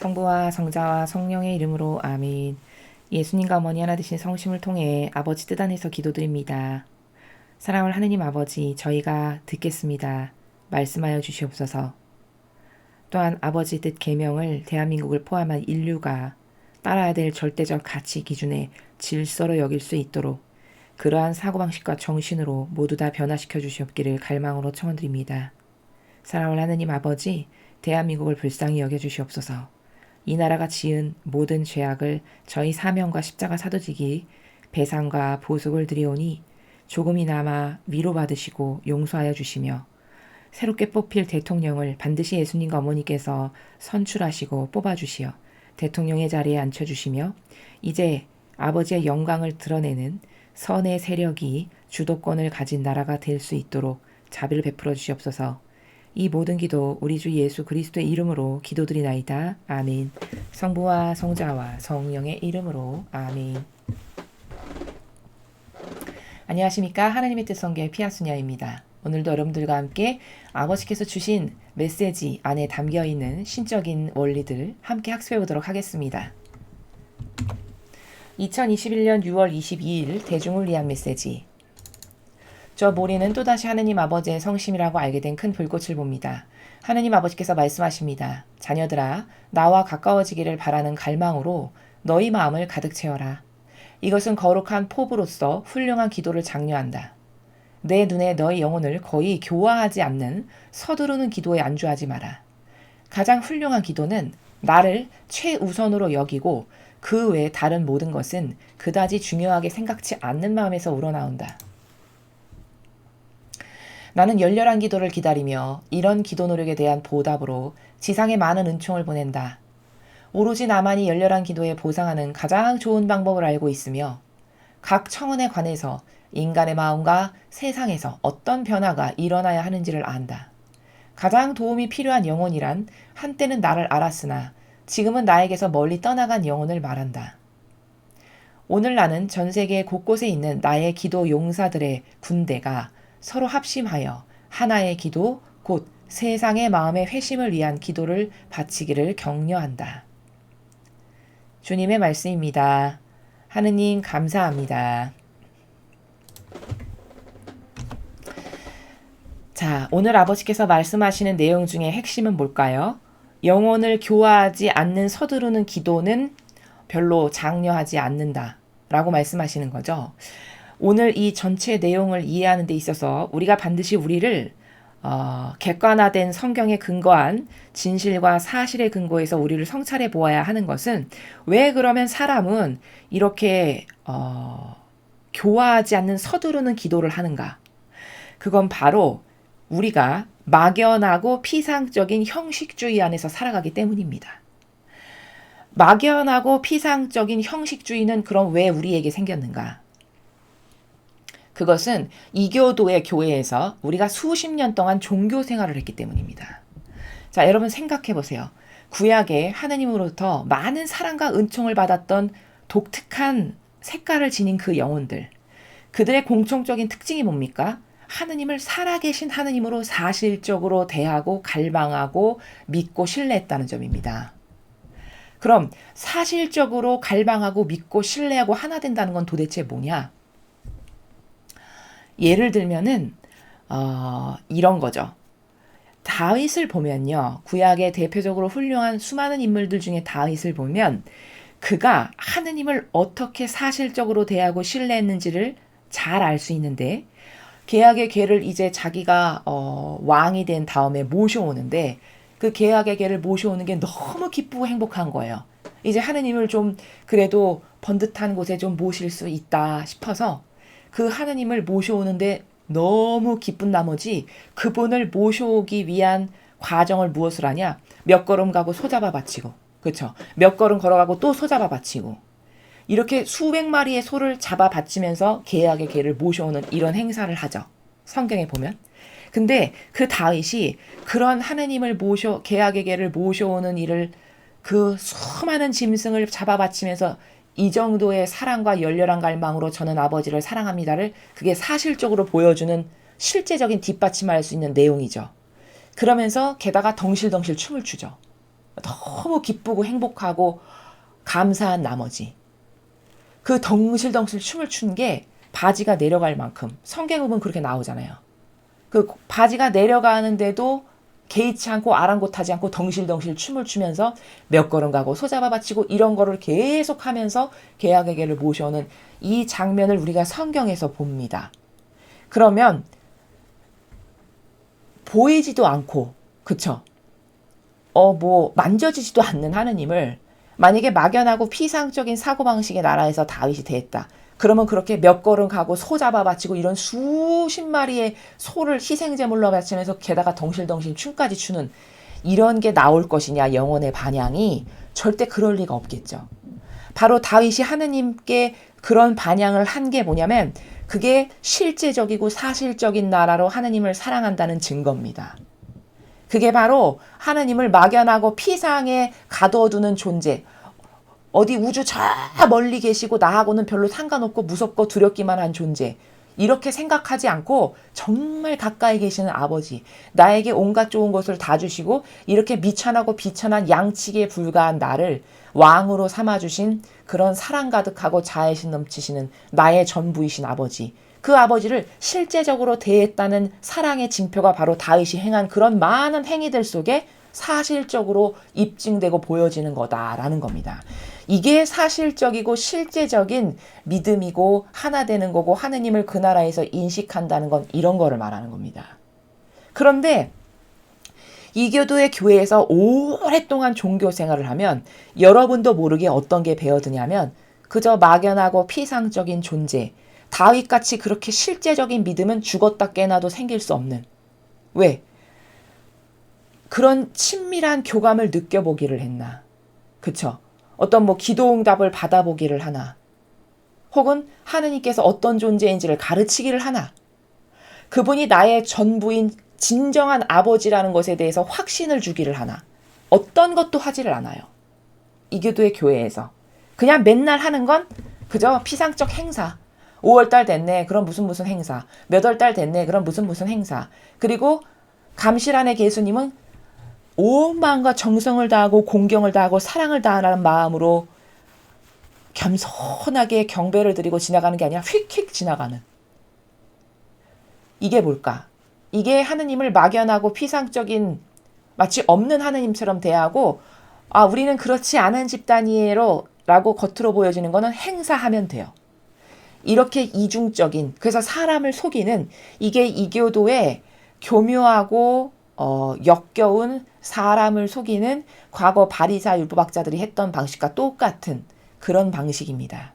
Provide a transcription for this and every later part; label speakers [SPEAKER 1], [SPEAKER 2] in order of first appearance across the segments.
[SPEAKER 1] 성부와 성자와 성령의 이름으로 아멘. 예수님과 어머니 하나 되신 성심을 통해 아버지 뜻 안에서 기도드립니다. 사랑하는 하느님 아버지, 저희가 듣겠습니다. 말씀하여 주시옵소서. 또한 아버지 뜻 계명을 대한민국을 포함한 인류가 따라야 될 절대적 가치 기준의 질서로 여길 수 있도록 그러한 사고방식과 정신으로 모두 다 변화시켜 주시옵기를 갈망으로 청원드립니다. 사랑하는 하느님 아버지, 대한민국을 불쌍히 여겨주시옵소서. 이 나라가 지은 모든 죄악을 저희 사명과 십자가 사도직이 배상과 보속을 드리오니 조금이나마 위로받으시고 용서하여 주시며 새롭게 뽑힐 대통령을 반드시 예수님과 어머니께서 선출하시고 뽑아주시어 대통령의 자리에 앉혀주시며 이제 아버지의 영광을 드러내는 선의 세력이 주도권을 가진 나라가 될 수 있도록 자비를 베풀어 주시옵소서. 이 모든 기도 우리 주 예수 그리스도의 이름으로 기도드리나이다. 아멘. 성부와 성자와 성령의 이름으로 아멘. 안녕하십니까. 하나님의 뜻 성교의 피아수녀입니다. 오늘도 여러분들과 함께 아버지께서 주신 메시지 안에 담겨있는 신적인 원리들 함께 학습해 보도록 하겠습니다. 2021년 6월 22일 대중을 위한 메시지. 저 모리는 또다시 하느님 아버지의 성심이라고 알게 된 큰 불꽃을 봅니다. 하느님 아버지께서 말씀하십니다. 자녀들아, 나와 가까워지기를 바라는 갈망으로 너희 마음을 가득 채워라. 이것은 거룩한 포부로서 훌륭한 기도를 장려한다. 내 눈에 너희 영혼을 거의 교화하지 않는 서두르는 기도에 안주하지 마라. 가장 훌륭한 기도는 나를 최우선으로 여기고 그 외 다른 모든 것은 그다지 중요하게 생각지 않는 마음에서 우러나온다. 나는 열렬한 기도를 기다리며 이런 기도 노력에 대한 보답으로 지상에 많은 은총을 보낸다. 오로지 나만이 열렬한 기도에 보상하는 가장 좋은 방법을 알고 있으며 각 청원에 관해서 인간의 마음과 세상에서 어떤 변화가 일어나야 하는지를 안다. 가장 도움이 필요한 영혼이란 한때는 나를 알았으나 지금은 나에게서 멀리 떠나간 영혼을 말한다. 오늘 나는 전 세계 곳곳에 있는 나의 기도 용사들의 군대가 서로 합심하여 하나의 기도, 곧 세상의 마음의 회심을 위한 기도를 바치기를 격려한다. 주님의 말씀입니다. 하느님 감사합니다. 자, 오늘 아버지께서 말씀하시는 내용 중에 핵심은 뭘까요? 영혼을 교화하지 않는 서두르는 기도는 별로 장려하지 않는다 라고 말씀하시는 거죠. 오늘 이 전체 내용을 이해하는 데 있어서 우리가 반드시 우리를 객관화된 성경에 근거한 진실과 사실에 근거해서 우리를 성찰해 보아야 하는 것은 왜 그러면 사람은 이렇게 교화하지 않는 서두르는 기도를 하는가? 그건 바로 우리가 막연하고 피상적인 형식주의 안에서 살아가기 때문입니다. 막연하고 피상적인 형식주의는 그럼 왜 우리에게 생겼는가? 그것은 이교도의 교회에서 우리가 수십 년 동안 종교 생활을 했기 때문입니다. 자, 여러분 생각해 보세요. 구약에 하느님으로부터 많은 사랑과 은총을 받았던 독특한 색깔을 지닌 그 영혼들. 그들의 공통적인 특징이 뭡니까? 하느님을 살아계신 하느님으로 사실적으로 대하고 갈망하고 믿고 신뢰했다는 점입니다. 그럼 사실적으로 갈망하고 믿고 신뢰하고 하나 된다는 건 도대체 뭐냐? 예를 들면은 이런 거죠. 다윗을 보면요. 구약의 대표적으로 훌륭한 수많은 인물들 중에 다윗을 보면 그가 하느님을 어떻게 사실적으로 대하고 신뢰했는지를 잘 알 수 있는데 계약의 궤를 이제 자기가 왕이 된 다음에 모셔오는데 그 계약의 궤를 모셔오는 게 너무 기쁘고 행복한 거예요. 이제 하느님을 좀 그래도 번듯한 곳에 좀 모실 수 있다 싶어서 그 하느님을 모셔오는데 너무 기쁜 나머지 그분을 모셔오기 위한 과정을 무엇을 하냐? 몇 걸음 가고 소잡아 바치고, 그렇죠? 몇 걸음 걸어가고 또 소잡아 바치고, 이렇게 수백 마리의 소를 잡아 바치면서 계약의 궤를 모셔오는 이런 행사를 하죠. 성경에 보면. 근데 그 다윗이 그런 하느님을 계약의 궤를 모셔오는 일을 그 수많은 짐승을 잡아 바치면서 이 정도의 사랑과 열렬한 갈망으로 저는 아버지를 사랑합니다를 그게 사실적으로 보여주는 실제적인 뒷받침할 수 있는 내용이죠. 그러면서 게다가 덩실덩실 춤을 추죠. 너무 기쁘고 행복하고 감사한 나머지 그 덩실덩실 춤을 춘 게 바지가 내려갈 만큼 성경에 보면 그렇게 나오잖아요. 그 바지가 내려가는데도 개의치 않고 아랑곳하지 않고 덩실덩실 춤을 추면서 몇 걸음 가고 소잡아 바치고 이런 거를 계속하면서 개하게게를 모셔오는 이 장면을 우리가 성경에서 봅니다. 그러면 보이지도 않고 그쵸? 만져지지도 않는 하느님을 만약에 막연하고 피상적인 사고방식의 나라에서 다윗이 대했다. 그러면 그렇게 몇 걸음 가고 소 잡아 바치고 이런 수십 마리의 소를 희생제물로 바치면서 게다가 덩실덩실 춤까지 추는 이런 게 나올 것이냐 영혼의 반향이 절대 그럴 리가 없겠죠. 바로 다윗이 하느님께 그런 반향을 한 게 뭐냐면 그게 실제적이고 사실적인 나라로 하느님을 사랑한다는 증거입니다. 그게 바로 하느님을 막연하고 피상에 가둬두는 존재, 어디 우주 저 멀리 계시고 나하고는 별로 상관없고 무섭고 두렵기만 한 존재, 이렇게 생각하지 않고 정말 가까이 계시는 아버지, 나에게 온갖 좋은 것을 다 주시고 이렇게 미천하고 비천한 양치기에 불과한 나를 왕으로 삼아주신 그런 사랑 가득하고 자애심 넘치시는 나의 전부이신 아버지, 그 아버지를 실제적으로 대했다는 사랑의 징표가 바로 다윗이 행한 그런 많은 행위들 속에 사실적으로 입증되고 보여지는 거다라는 겁니다. 이게 사실적이고 실제적인 믿음이고 하나 되는 거고 하느님을 그 나라에서 인식한다는 건 이런 거를 말하는 겁니다. 그런데 이교도의 교회에서 오랫동안 종교 생활을 하면 여러분도 모르게 어떤 게 배어드냐면 그저 막연하고 피상적인 존재, 다윗같이 그렇게 실제적인 믿음은 죽었다 깨나도 생길 수 없는, 왜? 그런 친밀한 교감을 느껴보기를 했나? 그쵸? 어떤 기도응답을 받아보기를 하나? 혹은 하느님께서 어떤 존재인지를 가르치기를 하나? 그분이 나의 전부인 진정한 아버지라는 것에 대해서 확신을 주기를 하나? 어떤 것도 하지를 않아요. 이교도의 교회에서. 그냥 맨날 하는 건 그저 피상적 행사. 5월달 됐네. 그럼 무슨 행사. 몇 월달 됐네. 그럼 무슨 행사. 그리고 감실 안에 예수님은 온 마음과 정성을 다하고 공경을 다하고 사랑을 다하는 마음으로 겸손하게 경배를 드리고 지나가는 게 아니라 휙휙 지나가는. 이게 뭘까? 이게 하느님을 막연하고 피상적인 마치 없는 하느님처럼 대하고 우리는 그렇지 않은 집단이에요 라고 겉으로 보여지는 거는 행사하면 돼요. 이렇게 이중적인, 그래서 사람을 속이는, 이게 이교도의 교묘하고 역겨운 사람을 속이는 과거 바리사 율법학자들이 했던 방식과 똑같은 그런 방식입니다.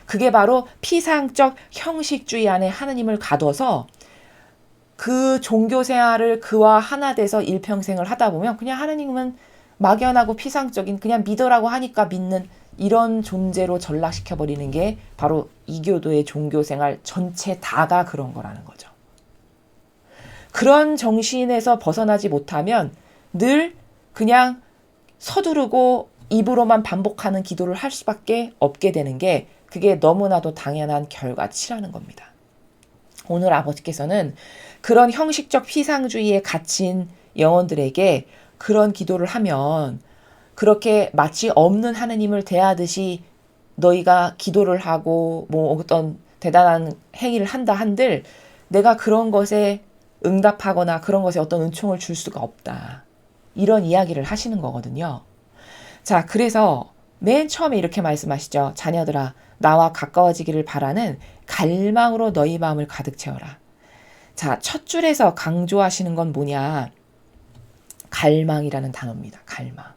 [SPEAKER 1] 그게 바로 피상적 형식주의 안에 하느님을 가둬서 그 종교 생활을 그와 하나 돼서 일평생을 하다 보면 그냥 하느님은 막연하고 피상적인 그냥 믿으라고 하니까 믿는 이런 존재로 전락시켜버리는 게 바로 이교도의 종교생활 전체 다가 그런 거라는 거죠. 그런 정신에서 벗어나지 못하면 늘 그냥 서두르고 입으로만 반복하는 기도를 할 수밖에 없게 되는 게 그게 너무나도 당연한 결과치라는 겁니다. 오늘 아버지께서는 그런 형식적 피상주의에 갇힌 영혼들에게 그런 기도를 하면 그렇게 마치 없는 하느님을 대하듯이 너희가 기도를 하고 어떤 대단한 행위를 한다 한들 내가 그런 것에 응답하거나 그런 것에 어떤 은총을 줄 수가 없다. 이런 이야기를 하시는 거거든요. 자, 그래서 맨 처음에 이렇게 말씀하시죠. 자녀들아, 나와 가까워지기를 바라는 갈망으로 너희 마음을 가득 채워라. 자, 첫 줄에서 강조하시는 건 뭐냐? 갈망이라는 단어입니다. 갈망.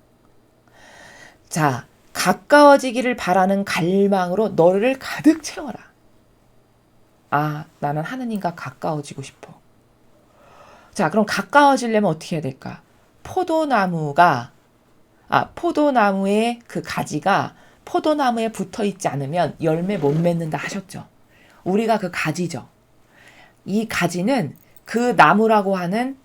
[SPEAKER 1] 자, 가까워지기를 바라는 갈망으로 너를 가득 채워라. 나는 하느님과 가까워지고 싶어. 자, 그럼 가까워지려면 어떻게 해야 될까? 포도나무의 그 가지가 포도나무에 붙어 있지 않으면 열매 못 맺는다 하셨죠. 우리가 그 가지죠. 이 가지는 그 나무라고 하는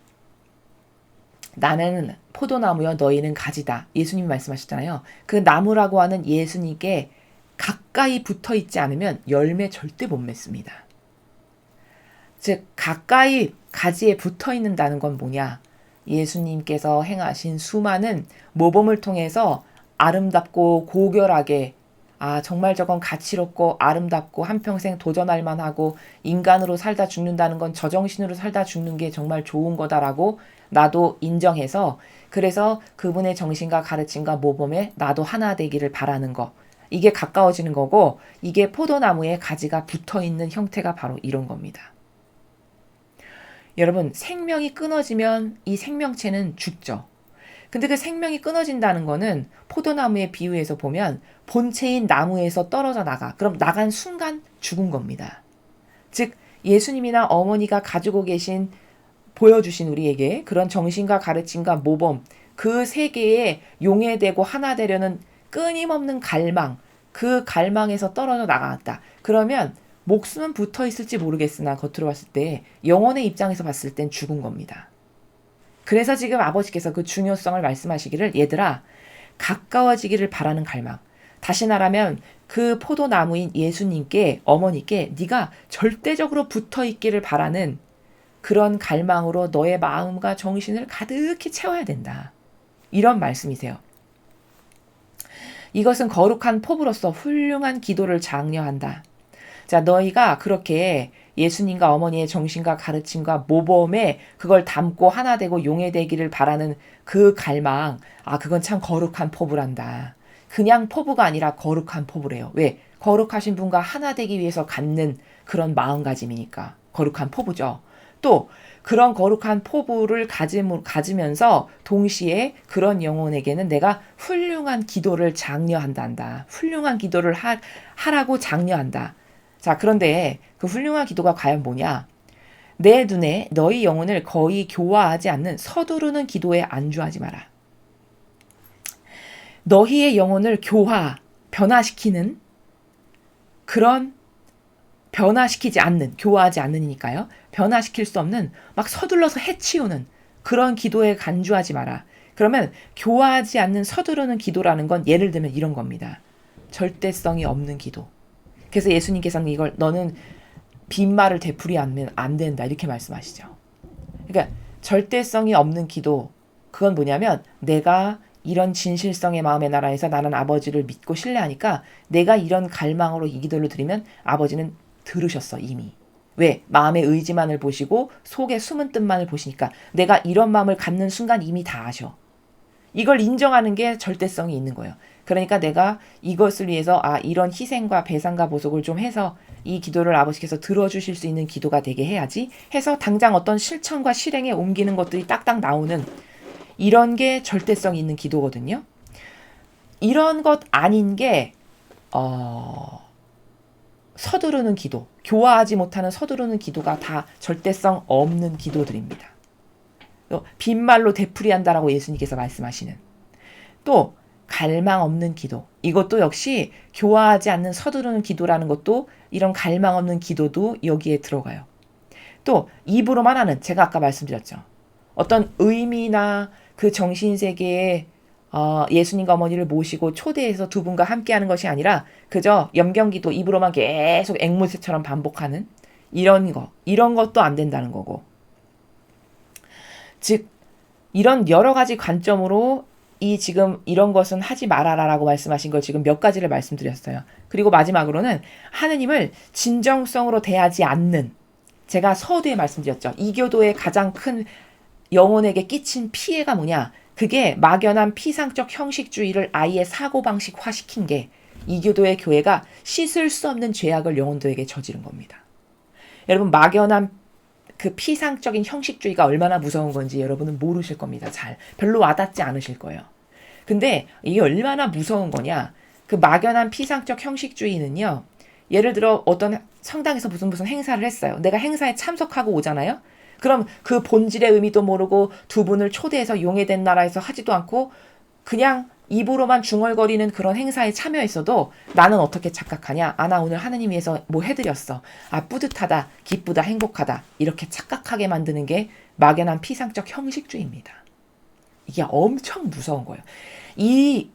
[SPEAKER 1] 나는 포도나무여 너희는 가지다. 예수님이 말씀하셨잖아요. 그 나무라고 하는 예수님께 가까이 붙어 있지 않으면 열매 절대 못 맺습니다. 즉 가까이 가지에 붙어 있는다는 건 뭐냐? 예수님께서 행하신 수많은 모범을 통해서 아름답고 고결하게 정말 저건 가치롭고 아름답고 한평생 도전할 만하고 인간으로 살다 죽는다는 건 저정신으로 살다 죽는 게 정말 좋은 거다라고 나도 인정해서 그래서 그분의 정신과 가르침과 모범에 나도 하나 되기를 바라는 거. 이게 가까워지는 거고 이게 포도나무에 가지가 붙어있는 형태가 바로 이런 겁니다. 여러분 생명이 끊어지면 이 생명체는 죽죠. 근데 그 생명이 끊어진다는 거는 포도나무의 비유에서 보면 본체인 나무에서 떨어져 나가. 그럼 나간 순간 죽은 겁니다. 즉 예수님이나 어머니가 가지고 계신 보여주신 우리에게 그런 정신과 가르침과 모범 그 세계에 용해되고 하나 되려는 끊임없는 갈망 그 갈망에서 떨어져 나갔다. 그러면 목숨은 붙어 있을지 모르겠으나 겉으로 봤을 때 영혼의 입장에서 봤을 땐 죽은 겁니다. 그래서 지금 아버지께서 그 중요성을 말씀하시기를 얘들아 가까워지기를 바라는 갈망. 다시 말하면 그 포도나무인 예수님께 어머니께 네가 절대적으로 붙어있기를 바라는 그런 갈망으로 너의 마음과 정신을 가득히 채워야 된다. 이런 말씀이세요. 이것은 거룩한 포부로서 훌륭한 기도를 장려한다. 자, 너희가 그렇게 예수님과 어머니의 정신과 가르침과 모범에 그걸 담고 하나 되고 용해되기를 바라는 그 갈망, 그건 참 거룩한 포부란다. 그냥 포부가 아니라 거룩한 포부래요. 왜? 거룩하신 분과 하나 되기 위해서 갖는 그런 마음가짐이니까 거룩한 포부죠. 또 그런 거룩한 포부를 가지면서 동시에 그런 영혼에게는 내가 훌륭한 기도를 장려한단다. 훌륭한 기도를 하라고 장려한다. 자, 그런데 그 훌륭한 기도가 과연 뭐냐? 내 눈에 너희 영혼을 거의 교화하지 않는 서두르는 기도에 안주하지 마라. 너희의 영혼을 변화시키는 그런 변화시키지 않는, 교화하지 않는이니까요. 변화시킬 수 없는 막 서둘러서 해치우는 그런 기도에 간주하지 마라. 그러면 교화하지 않는 서두르는 기도라는 건 예를 들면 이런 겁니다. 절대성이 없는 기도. 그래서 예수님께서는 이걸 너는 빈말을 되풀이하면 안 된다 이렇게 말씀하시죠. 그러니까 절대성이 없는 기도 그건 뭐냐면 내가 이런 진실성의 마음의 나라에서 나는 아버지를 믿고 신뢰하니까 내가 이런 갈망으로 이 기도를 드리면 아버지는 들으셨어 이미. 왜? 마음의 의지만을 보시고 속의 숨은 뜻만을 보시니까 내가 이런 마음을 갖는 순간 이미 다 아셔. 이걸 인정하는 게 절대성이 있는 거예요. 그러니까 내가 이것을 위해서 이런 희생과 배상과 보속을 좀 해서 이 기도를 아버지께서 들어주실 수 있는 기도가 되게 해야지 해서 당장 어떤 실천과 실행에 옮기는 것들이 딱딱 나오는 이런 게 절대성이 있는 기도거든요. 이런 것 아닌 게 서두르는 기도, 교화하지 못하는 서두르는 기도가 다 절대성 없는 기도들입니다. 빈말로 되풀이한다라고 예수님께서 말씀하시는 또 갈망 없는 기도 이것도 역시 교화하지 않는 서두르는 기도라는 것도 이런 갈망 없는 기도도 여기에 들어가요. 또 입으로만 하는 제가 아까 말씀드렸죠. 어떤 의미나 그 정신세계에 예수님과 어머니를 모시고 초대해서 두 분과 함께하는 것이 아니라 그저 염경기도 입으로만 계속 앵무새처럼 반복하는 이런 것도 안 된다는 거고 즉 이런 여러 가지 관점으로 지금 이런 것은 하지 말아라라고 말씀하신 걸 지금 몇 가지를 말씀드렸어요. 그리고 마지막으로는 하느님을 진정성으로 대하지 않는 제가 서두에 말씀드렸죠. 이교도의 가장 큰 영혼에게 끼친 피해가 뭐냐? 그게 막연한 피상적 형식주의를 아이의 사고방식화 시킨 게 이교도의 교회가 씻을 수 없는 죄악을 영혼들에게 저지른 겁니다. 여러분 막연한 그 피상적인 형식주의가 얼마나 무서운 건지 여러분은 모르실 겁니다. 별로 와닿지 않으실 거예요. 근데 이게 얼마나 무서운 거냐? 그 막연한 피상적 형식주의는요. 예를 들어 어떤 성당에서 무슨 행사를 했어요. 내가 행사에 참석하고 오잖아요. 그럼 그 본질의 의미도 모르고 두 분을 초대해서 용해된 나라에서 하지도 않고 그냥 입으로만 중얼거리는 그런 행사에 참여했어도 나는 어떻게 착각하냐? 나 오늘 하느님 위해서 뭐 해드렸어. 뿌듯하다, 기쁘다, 행복하다. 이렇게 착각하게 만드는 게 막연한 피상적 형식주의입니다. 이게 엄청 무서운 거예요. 이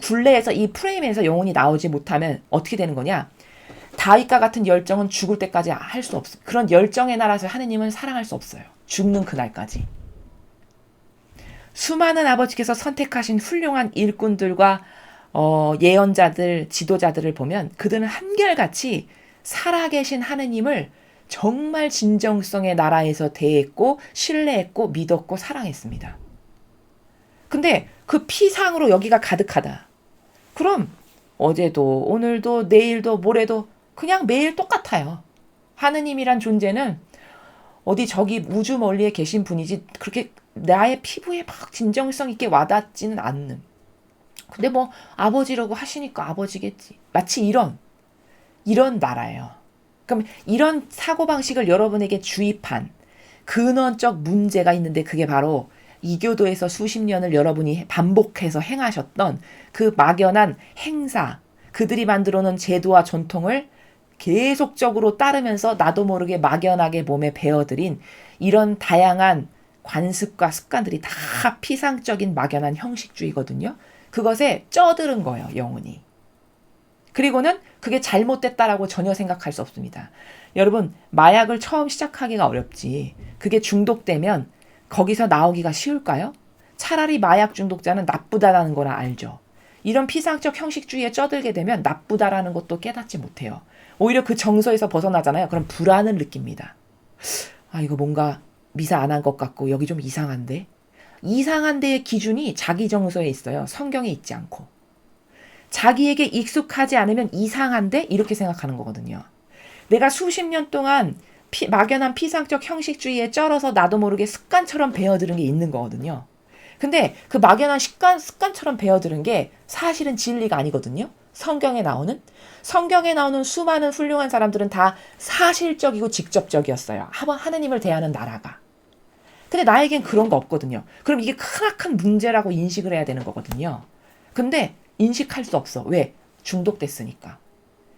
[SPEAKER 1] 굴레에서, 이 프레임에서 영혼이 나오지 못하면 어떻게 되는 거냐? 다윗과 같은 열정은 죽을 때까지 할 수 없어요. 그런 열정의 나라에서 하느님은 사랑할 수 없어요. 죽는 그날까지. 수많은 아버지께서 선택하신 훌륭한 일꾼들과 예언자들, 지도자들을 보면 그들은 한결같이 살아계신 하느님을 정말 진정성의 나라에서 대했고 신뢰했고 믿었고 사랑했습니다. 근데 그 피상으로 여기가 가득하다. 그럼 어제도 오늘도 내일도 모레도 그냥 매일 똑같아요. 하느님이란 존재는 어디 저기 우주 멀리에 계신 분이지 그렇게 나의 피부에 막 진정성 있게 와닿지는 않는. 근데 뭐 아버지라고 하시니까 아버지겠지. 마치 이런 나라예요. 그럼 이런 사고방식을 여러분에게 주입한 근원적 문제가 있는데 그게 바로 이교도에서 수십 년을 여러분이 반복해서 행하셨던 그 막연한 행사, 그들이 만들어 놓은 제도와 전통을 계속적으로 따르면서 나도 모르게 막연하게 몸에 배어들인 이런 다양한 관습과 습관들이 다 피상적인 막연한 형식주의거든요. 그것에 쩌들은 거예요, 영혼이. 그리고는 그게 잘못됐다라고 전혀 생각할 수 없습니다. 여러분, 마약을 처음 시작하기가 어렵지. 그게 중독되면 거기서 나오기가 쉬울까요? 차라리 마약 중독자는 나쁘다라는 거나 알죠. 이런 피상적 형식주의에 쩌들게 되면 나쁘다라는 것도 깨닫지 못해요. 오히려 그 정서에서 벗어나잖아요. 그럼 불안을 느낍니다. 아, 이거 뭔가 미사 안 한 것 같고 여기 좀 이상한데? 이상한 데의 기준이 자기 정서에 있어요. 성경에 있지 않고. 자기에게 익숙하지 않으면 이상한데? 이렇게 생각하는 거거든요. 내가 수십 년 동안 막연한 피상적 형식주의에 쩔어서 나도 모르게 습관처럼 배어들은 게 있는 거거든요. 근데 그 막연한 습관처럼 배어들은 게 사실은 진리가 아니거든요. 성경에 나오는 수많은 훌륭한 사람들은 다 사실적이고 직접적이었어요. 하느님을 대하는 나라가. 근데 나에겐 그런 거 없거든요. 그럼 이게 크나큰 문제라고 인식을 해야 되는 거거든요. 근데 인식할 수 없어. 왜? 중독됐으니까.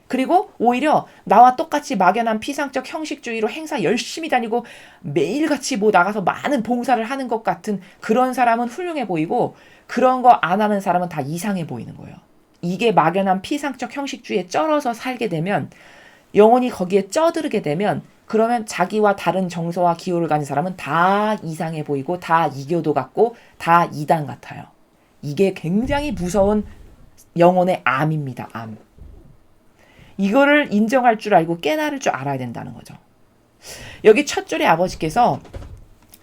[SPEAKER 1] 그리고 오히려 나와 똑같이 막연한 피상적 형식주의로 행사 열심히 다니고 매일같이 뭐 나가서 많은 봉사를 하는 것 같은 그런 사람은 훌륭해 보이고 그런 거 안 하는 사람은 다 이상해 보이는 거예요. 이게 막연한 피상적 형식주의에 쩔어서 살게 되면 영혼이 거기에 쩌들게 되면 그러면 자기와 다른 정서와 기호를 가진 사람은 다 이상해 보이고 다 이교도 같고 다 이단 같아요. 이게 굉장히 무서운 영혼의 암입니다. 암. 이거를 인정할 줄 알고 깨달을 줄 알아야 된다는 거죠. 여기 첫 줄에 아버지께서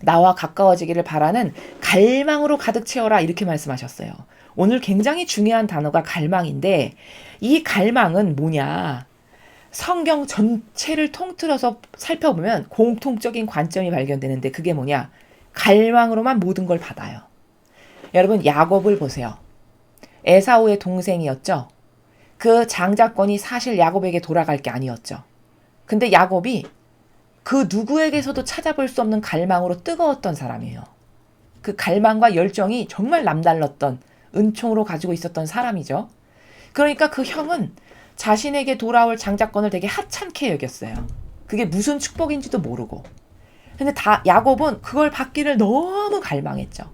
[SPEAKER 1] 나와 가까워지기를 바라는 갈망으로 가득 채워라 이렇게 말씀하셨어요. 오늘 굉장히 중요한 단어가 갈망인데 이 갈망은 뭐냐? 성경 전체를 통틀어서 살펴보면 공통적인 관점이 발견되는데 그게 뭐냐? 갈망으로만 모든 걸 받아요. 여러분 야곱을 보세요. 에사우의 동생이었죠. 그 장자권이 사실 야곱에게 돌아갈 게 아니었죠. 근데 야곱이 그 누구에게서도 찾아볼 수 없는 갈망으로 뜨거웠던 사람이에요. 그 갈망과 열정이 정말 남달랐던 은총으로 가지고 있었던 사람이죠. 그러니까 그 형은 자신에게 돌아올 장자권을 되게 하찮게 여겼어요. 그게 무슨 축복인지도 모르고. 근데 야곱은 그걸 받기를 너무 갈망했죠.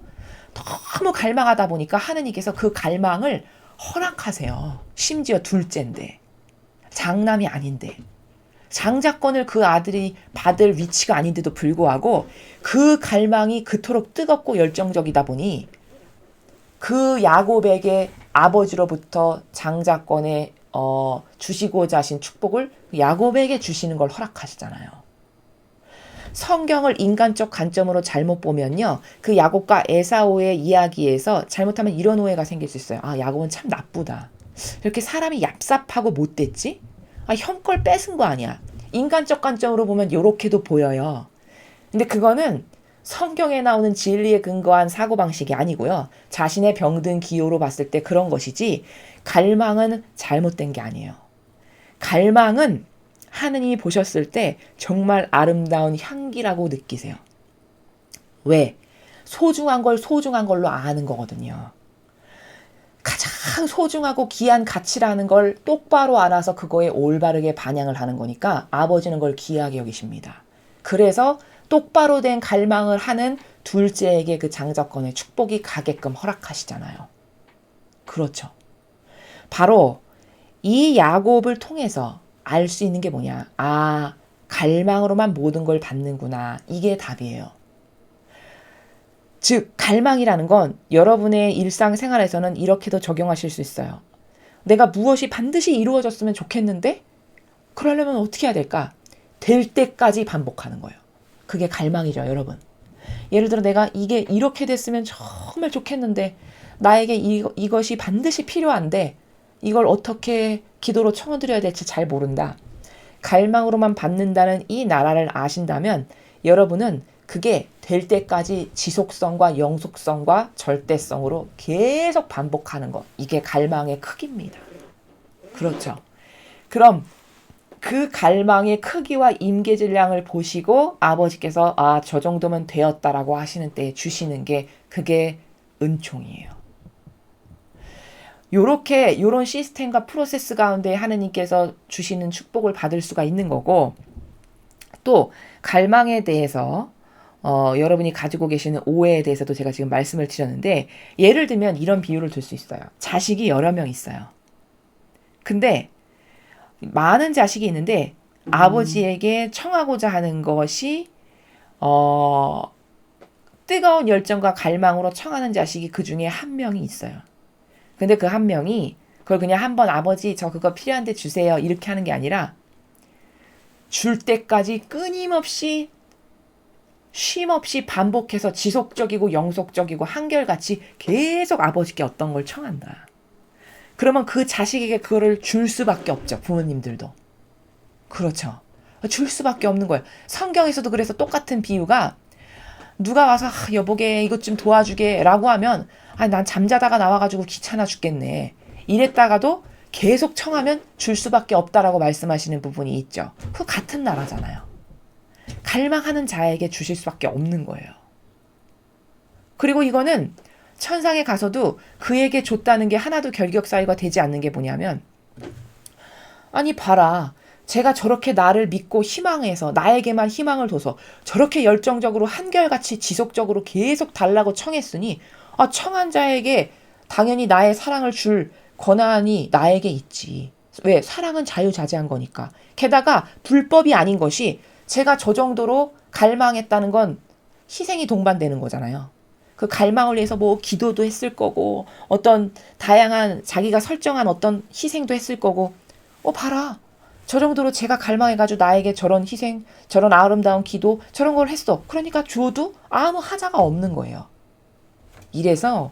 [SPEAKER 1] 너무 갈망하다 보니까 하느님께서 그 갈망을 허락하세요. 심지어 둘째인데. 장남이 아닌데. 장자권을 그 아들이 받을 위치가 아닌데도 불구하고 그 갈망이 그토록 뜨겁고 열정적이다 보니 그 야곱에게 아버지로부터 장자권에 주시고자 하신 축복을 야곱에게 주시는 걸 허락하시잖아요. 성경을 인간적 관점으로 잘못 보면요. 그 야곱과 에사오의 이야기에서 잘못하면 이런 오해가 생길 수 있어요. 아, 야곱은 참 나쁘다. 이렇게 사람이 얍삽하고 못됐지? 아, 형 걸 뺏은 거 아니야. 인간적 관점으로 보면 이렇게도 보여요. 근데 그거는 성경에 나오는 진리에 근거한 사고방식이 아니고요. 자신의 병든 기호로 봤을 때 그런 것이지 갈망은 잘못된 게 아니에요. 갈망은 하느님이 보셨을 때 정말 아름다운 향기라고 느끼세요. 왜? 소중한 걸 소중한 걸로 아는 거거든요. 가장 소중하고 귀한 가치라는 걸 똑바로 알아서 그거에 올바르게 반영을 하는 거니까 아버지는 그걸 귀하게 여기십니다. 그래서 똑바로 된 갈망을 하는 둘째에게 그 장자권의 축복이 가게끔 허락하시잖아요. 그렇죠. 바로 이 야곱을 통해서 알 수 있는 게 뭐냐. 아, 갈망으로만 모든 걸 받는구나. 이게 답이에요. 즉 갈망이라는 건 여러분의 일상생활에서는 이렇게도 적용하실 수 있어요. 내가 무엇이 반드시 이루어졌으면 좋겠는데 그러려면 어떻게 해야 될까? 될 때까지 반복하는 거예요. 그게 갈망이죠, 여러분. 예를 들어 내가 이게 이렇게 됐으면 정말 좋겠는데 나에게 이것이 반드시 필요한데 이걸 어떻게 기도로 청원드려야 될지 잘 모른다. 갈망으로만 받는다는 이 나라를 아신다면 여러분은 그게 될 때까지 지속성과 영속성과 절대성으로 계속 반복하는 것. 이게 갈망의 크기입니다. 그렇죠. 그럼 그 갈망의 크기와 임계질량을 보시고 아버지께서 저 정도면 되었다라고 하시는 때에 주시는 게 그게 은총이에요. 요런 시스템과 프로세스 가운데 하느님께서 주시는 축복을 받을 수가 있는 거고, 또 갈망에 대해서 여러분이 가지고 계시는 오해에 대해서도 제가 지금 말씀을 드렸는데, 예를 들면 이런 비유를 들 수 있어요. 자식이 여러 명 있어요. 근데 많은 자식이 있는데 아버지에게 청하고자 하는 것이 뜨거운 열정과 갈망으로 청하는 자식이 그 중에 한 명이 있어요. 근데 그 한 명이 그걸 그냥 한번 아버지 저 그거 필요한데 주세요 이렇게 하는 게 아니라 줄 때까지 끊임없이 쉼없이 반복해서 지속적이고 영속적이고 한결같이 계속 아버지께 어떤 걸 청한다. 그러면 그 자식에게 그거를 줄 수밖에 없죠. 부모님들도. 그렇죠. 줄 수밖에 없는 거예요. 성경에서도 그래서 똑같은 비유가 누가 와서 여보게 이것 좀 도와주게 라고 하면 난 잠자다가 나와가지고 귀찮아 죽겠네. 이랬다가도 계속 청하면 줄 수밖에 없다라고 말씀하시는 부분이 있죠. 그 같은 나라잖아요. 갈망하는 자에게 주실 수밖에 없는 거예요. 그리고 이거는 천상에 가서도 그에게 줬다는 게 하나도 결격사유가 되지 않는 게 뭐냐면 아니 봐라. 제가 저렇게 나를 믿고 희망해서 나에게만 희망을 둬서 저렇게 열정적으로 한결같이 지속적으로 계속 달라고 청했으니 청한 자에게 당연히 나의 사랑을 줄 권한이 나에게 있지. 왜? 사랑은 자유자재한 거니까. 게다가 불법이 아닌 것이 제가 저 정도로 갈망했다는 건 희생이 동반되는 거잖아요. 그 갈망을 위해서 뭐 기도도 했을 거고 어떤 다양한 자기가 설정한 어떤 희생도 했을 거고 봐라. 저 정도로 제가 갈망해가지고 나에게 저런 희생, 저런 아름다운 기도, 저런 걸 했어. 그러니까 줘도 아무 하자가 없는 거예요. 이래서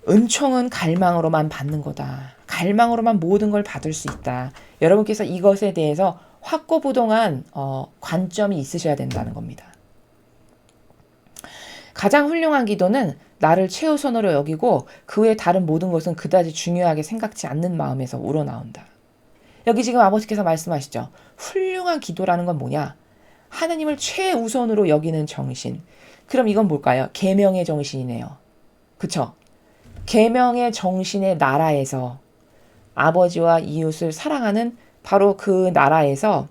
[SPEAKER 1] 은총은 갈망으로만 받는 거다. 갈망으로만 모든 걸 받을 수 있다. 여러분께서 이것에 대해서 확고부동한 관점이 있으셔야 된다는 겁니다. 가장 훌륭한 기도는 나를 최우선으로 여기고 그 외 다른 모든 것은 그다지 중요하게 생각지 않는 마음에서 우러나온다. 여기 지금 아버지께서 말씀하시죠. 훌륭한 기도라는 건 뭐냐? 하나님을 최우선으로 여기는 정신. 그럼 이건 뭘까요? 계명의 정신이네요. 그쵸? 계명의 정신의 나라에서 아버지와 이웃을 사랑하는 바로 그 나라에서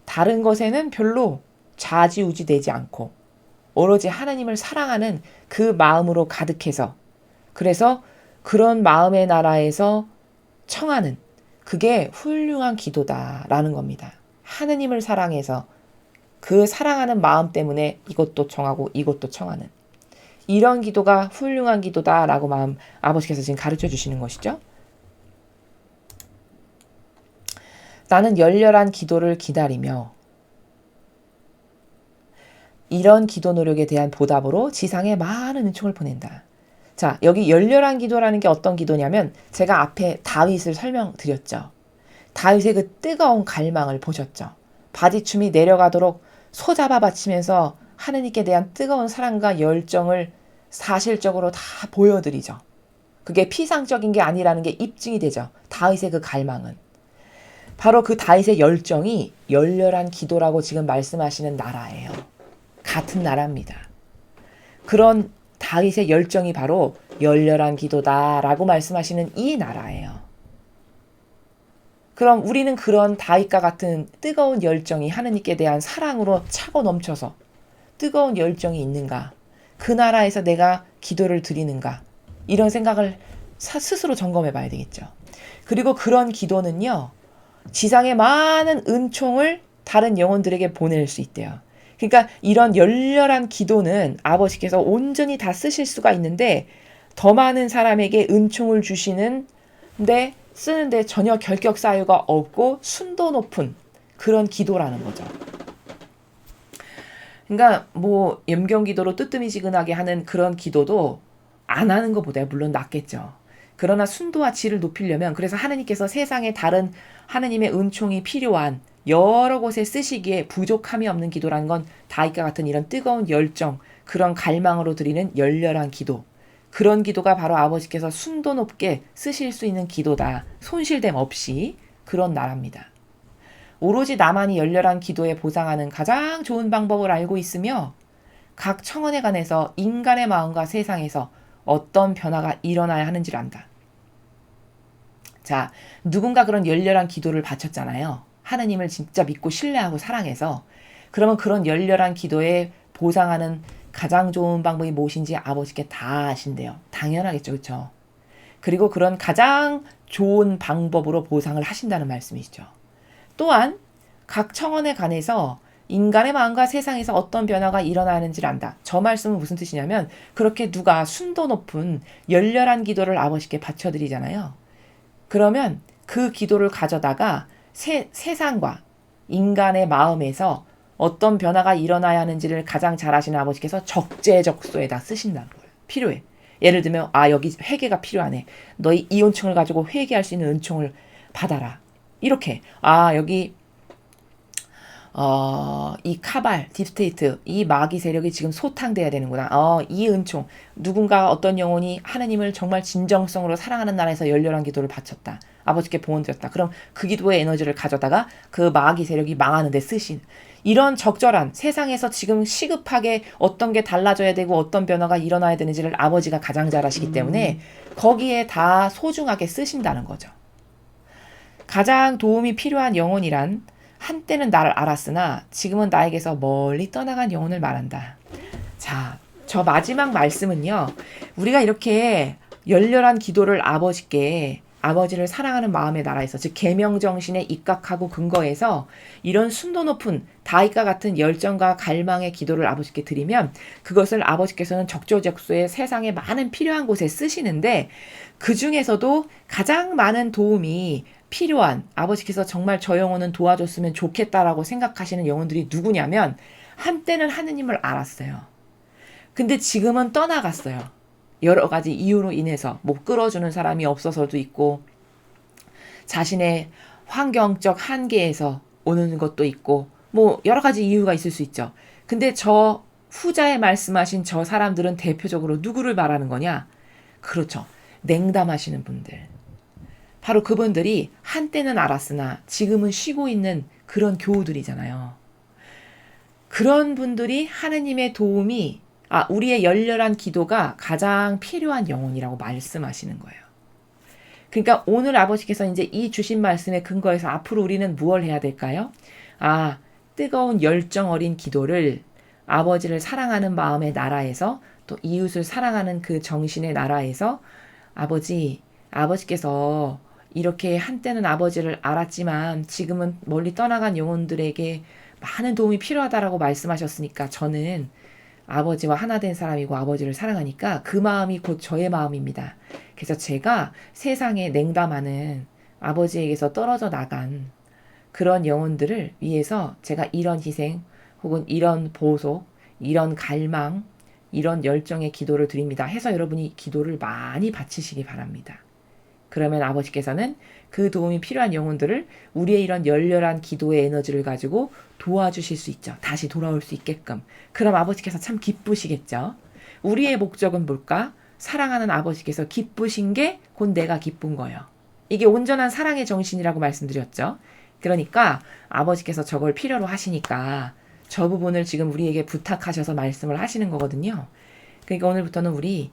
[SPEAKER 1] 다른 것에는 별로 좌지우지 되지 않고 오로지 하나님을 사랑하는 그 마음으로 가득해서 그래서 그런 마음의 나라에서 청하는 그게 훌륭한 기도다라는 겁니다. 하느님을 사랑해서 그 사랑하는 마음 때문에 이것도 청하고 이것도 청하는 이런 기도가 훌륭한 기도다라고 아버지께서 지금 가르쳐 주시는 것이죠. 나는 열렬한 기도를 기다리며 이런 기도 노력에 대한 보답으로 지상에 많은 은총을 보낸다. 자, 여기 열렬한 기도라는 게 어떤 기도냐면 제가 앞에 다윗을 설명드렸죠. 다윗의 그 뜨거운 갈망을 보셨죠. 바디춤이 내려가도록 소잡아 바치면서 하느님께 대한 뜨거운 사랑과 열정을 사실적으로 다 보여드리죠. 그게 피상적인 게 아니라는 게 입증이 되죠. 다윗의 그 갈망은. 바로 그 다윗의 열정이 열렬한 기도라고 지금 말씀하시는 나라예요. 같은 나라입니다. 그런 다윗의 열정이 바로 열렬한 기도다라고 말씀하시는 이 나라예요. 그럼 우리는 그런 다윗과 같은 뜨거운 열정이 하느님께 대한 사랑으로 차고 넘쳐서 뜨거운 열정이 있는가? 그 나라에서 내가 기도를 드리는가? 이런 생각을 스스로 점검해 봐야 되겠죠. 그리고 그런 기도는요. 지상의 많은 은총을 다른 영혼들에게 보낼 수 있대요. 그러니까 이런 열렬한 기도는 아버지께서 온전히 다 쓰실 수가 있는데 더 많은 사람에게 은총을 주시는데 쓰는데 전혀 결격 사유가 없고 순도 높은 그런 기도라는 거죠. 그러니까 뭐 염경기도로 뜨뜨미지근하게 하는 그런 기도도 안 하는 것보다 물론 낫겠죠. 그러나 순도와 질을 높이려면 그래서 하느님께서 세상에 다른 하느님의 은총이 필요한 여러 곳에 쓰시기에 부족함이 없는 기도라는 건 다윗과 같은 이런 뜨거운 열정, 그런 갈망으로 드리는 열렬한 기도. 그런 기도가 바로 아버지께서 순도 높게 쓰실 수 있는 기도다. 손실됨 없이 그런 나라입니다. 오로지 나만이 열렬한 기도에 보상하는 가장 좋은 방법을 알고 있으며 각 청원에 관해서 인간의 마음과 세상에서 어떤 변화가 일어나야 하는지를 안다. 자, 누군가 그런 열렬한 기도를 바쳤잖아요. 하느님을 진짜 믿고 신뢰하고 사랑해서. 그러면 그런 열렬한 기도에 보상하는 가장 좋은 방법이 무엇인지 아버지께 다 아신대요. 당연하겠죠. 그렇죠? 그리고 그런 가장 좋은 방법으로 보상을 하신다는 말씀이시죠. 또한 각 청원에 관해서 인간의 마음과 세상에서 어떤 변화가 일어나는지를 안다. 저 말씀은 무슨 뜻이냐면 그렇게 누가 순도 높은 열렬한 기도를 아버지께 바쳐드리잖아요. 그러면 그 기도를 가져다가 세상과 인간의 마음에서 어떤 변화가 일어나야 하는지를 가장 잘 아시는 아버지께서 적재적소에다 쓰신다는 거예요. 필요해. 예를 들면 여기 회개가 필요하네. 너희 이 은총을 가지고 회개할 수 있는 은총을 받아라. 이렇게 여기 이 카발, 딥스테이트, 이 마귀 세력이 지금 소탕돼야 되는구나. 이 은총, 누군가 어떤 영혼이 하느님을 정말 진정성으로 사랑하는 나라에서 열렬한 기도를 바쳤다. 아버지께 봉헌 드렸다. 그럼 그 기도의 에너지를 가져다가 그 마귀 세력이 망하는 데 쓰신 이런 적절한 세상에서 지금 시급하게 어떤 게 달라져야 되고 어떤 변화가 일어나야 되는지를 아버지가 가장 잘 아시기 때문에 거기에 다 소중하게 쓰신다는 거죠. 가장 도움이 필요한 영혼이란 한때는 나를 알았으나 지금은 나에게서 멀리 떠나간 영혼을 말한다. 자, 저 마지막 말씀은요. 우리가 이렇게 열렬한 기도를 아버지를 사랑하는 마음의 나라에서 즉 계명정신에 입각하고 근거해서 이런 순도 높은 다윗과 같은 열정과 갈망의 기도를 아버지께 드리면 그것을 아버지께서는 적조적소에 세상에 많은 필요한 곳에 쓰시는데 그 중에서도 가장 많은 도움이 필요한 아버지께서 정말 저 영혼은 도와줬으면 좋겠다라고 생각하시는 영혼들이 누구냐면 한때는 하느님을 알았어요. 근데 지금은 떠나갔어요. 여러 가지 이유로 인해서 못 끌어주는 사람이 없어서도 있고 자신의 환경적 한계에서 오는 것도 있고 뭐 여러 가지 이유가 있을 수 있죠. 근데 저 후자에 말씀하신 저 사람들은 대표적으로 누구를 말하는 거냐? 그렇죠. 냉담하시는 분들. 바로 그분들이 한때는 알았으나 지금은 쉬고 있는 그런 교우들이잖아요. 그런 분들이 하느님의 도움이 우리의 열렬한 기도가 가장 필요한 영혼이라고 말씀하시는 거예요. 그러니까 오늘 아버지께서 이제 이 주신 말씀에 근거해서 앞으로 우리는 무엇을 해야 될까요? 뜨거운 열정 어린 기도를 아버지를 사랑하는 마음의 나라에서 또 이웃을 사랑하는 그 정신의 나라에서 아버지께서 이렇게 한때는 아버지를 알았지만 지금은 멀리 떠나간 영혼들에게 많은 도움이 필요하다라고 말씀하셨으니까 저는 아버지와 하나 된 사람이고 아버지를 사랑하니까 그 마음이 곧 저의 마음입니다. 그래서 제가 세상에 냉담하는 아버지에게서 떨어져 나간 그런 영혼들을 위해서 제가 이런 희생 혹은 이런 보속, 이런 갈망, 이런 열정의 기도를 드립니다. 해서 여러분이 기도를 많이 바치시기 바랍니다. 그러면 아버지께서는 그 도움이 필요한 영혼들을 우리의 이런 열렬한 기도의 에너지를 가지고 도와주실 수 있죠. 다시 돌아올 수 있게끔. 그럼 아버지께서 참 기쁘시겠죠. 우리의 목적은 뭘까? 사랑하는 아버지께서 기쁘신 게 곧 내가 기쁜 거예요. 이게 온전한 사랑의 정신이라고 말씀드렸죠. 그러니까 아버지께서 저걸 필요로 하시니까 저 부분을 지금 우리에게 부탁하셔서 말씀을 하시는 거거든요. 그러니까 오늘부터는 우리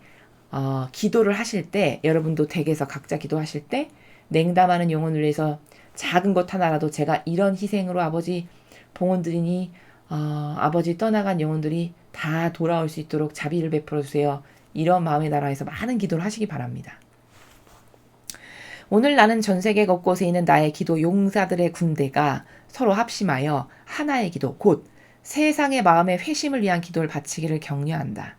[SPEAKER 1] 기도를 하실 때 여러분도 댁에서 각자 기도하실 때 냉담하는 영혼을 위해서 작은 것 하나라도 제가 이런 희생으로 아버지 봉헌 드리니 아버지 떠나간 영혼들이 다 돌아올 수 있도록 자비를 베풀어 주세요. 이런 마음의 나라에서 많은 기도를 하시기 바랍니다. 오늘 나는 전 세계 곳곳에 있는 나의 기도 용사들의 군대가 서로 합심하여 하나의 기도 곧 세상의 마음의 회심을 위한 기도를 바치기를 격려한다.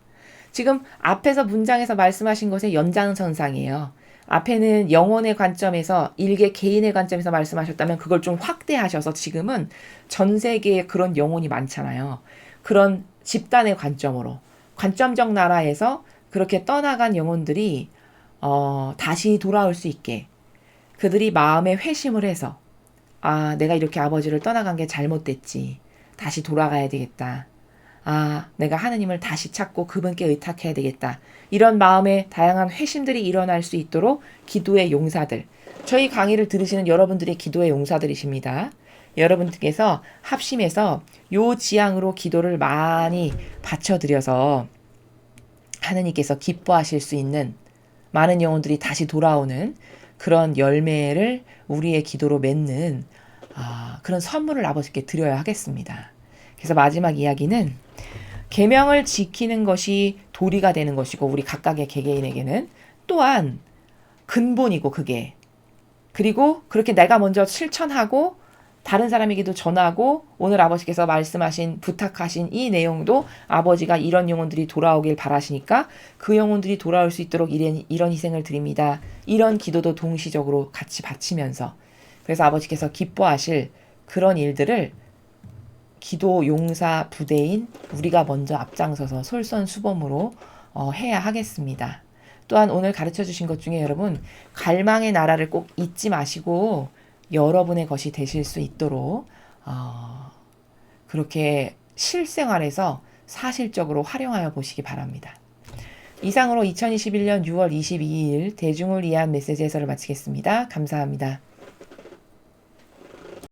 [SPEAKER 1] 지금 앞에서 문장에서 말씀하신 것의 연장선상이에요. 앞에는 영혼의 관점에서 일개 개인의 관점에서 말씀하셨다면 그걸 좀 확대하셔서 지금은 전 세계에 그런 영혼이 많잖아요. 그런 집단의 관점으로 관점적 나라에서 그렇게 떠나간 영혼들이 다시 돌아올 수 있게 그들이 마음에 회심을 해서 내가 이렇게 아버지를 떠나간 게 잘못됐지. 다시 돌아가야 되겠다. 내가 하느님을 다시 찾고 그분께 의탁해야 되겠다. 이런 마음의 다양한 회심들이 일어날 수 있도록 기도의 용사들. 저희 강의를 들으시는 여러분들의 기도의 용사들이십니다. 여러분들께서 합심해서 요 지향으로 기도를 많이 바쳐드려서 하느님께서 기뻐하실 수 있는 많은 영혼들이 다시 돌아오는 그런 열매를 우리의 기도로 맺는 그런 선물을 아버지께 드려야 하겠습니다. 그래서 마지막 이야기는 계명을 지키는 것이 도리가 되는 것이고 우리 각각의 개개인에게는 또한 근본이고 그게 그리고 그렇게 내가 먼저 실천하고 다른 사람에게도 전하고 오늘 아버지께서 말씀하신 부탁하신 이 내용도 아버지가 이런 영혼들이 돌아오길 바라시니까 그 영혼들이 돌아올 수 있도록 이런 희생을 드립니다. 이런 기도도 동시적으로 같이 바치면서 그래서 아버지께서 기뻐하실 그런 일들을 기도 용사 부대인 우리가 먼저 앞장서서 솔선수범으로 해야 하겠습니다. 또한 오늘 가르쳐 주신 것 중에 여러분 갈망의 나라를 꼭 잊지 마시고 여러분의 것이 되실 수 있도록 그렇게 실생활에서 사실적으로 활용하여 보시기 바랍니다. 이상으로 2021년 6월 22일 대중을 위한 메시지 해설을 마치겠습니다. 감사합니다.